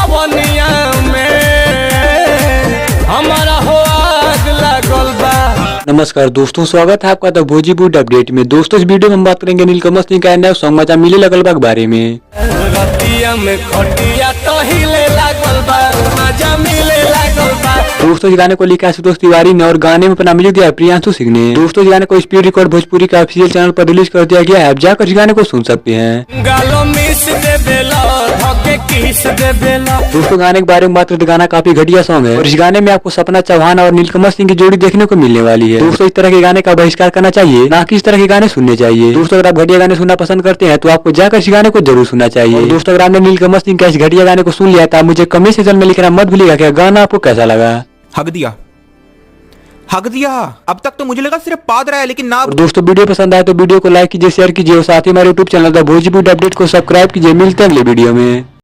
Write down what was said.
जवनिया में हमारा हो आग लागल बा। नमस्कार दोस्तों, स्वागत है आपका द भोजपुरी अपडेट में। दोस्तों इस वीडियो में हम बात करेंगे नीलकमल सिंह का नया सॉन्ग मचा मिले लगल बा के बारे में। रतिया में खटिया तो हिले लागल बा, मजा मिले लागल बा। दोस्तों इस गाने को लिखा है सुतोष तिवारी ने और गाने में अपना म्यूजिक दिया है प्रियांशु सिंह ने। दोस्तों इस गाने को स्पीड रिकॉर्ड भोजपुरी का ऑफिशियल चैनल पर रिलीज कर दिया गया है। आप जाकर इस गाने को सुन सकते हैं। गालो मिस दे बेला, धोके किस दे बेला। दोस्तों गाने के बारे में बात करते गाना काफी घटिया सॉन्ग है और इस गाने में आपको सपना चौहान और नीलकमल सिंह की जोड़ी देखने को मिलने वाली है। दोस्तों इस तरह के गाने का बहिष्कार करना चाहिए, ना कि इस तरह के गाने सुनने चाहिए। दोस्तों अगर आप घटिया गाने सुनना पसंद करते हैं तो आपको जाकर इस गाने को जरूर सुनना चाहिए। दोस्तों अगर आपने नीलकमल सिंह का इस घटिया गाने को सुन लिया तो आप मुझे कमेंट सेक्शन में लिखना मत भूलिएगा कि गाना आपको कैसा लगा। हक दिया। अब तक तो मुझे लगा सिर्फ पाद रहा है, लेकिन ना। और दोस्तों वीडियो पसंद आए तो वीडियो को लाइक कीजिए, शेयर कीजिए और साथ ही हमारे यूट्यूब चैनल द भोजपुरी अपडेट को सब्सक्राइब कीजिए। मिलते हैं अगले वीडियो में।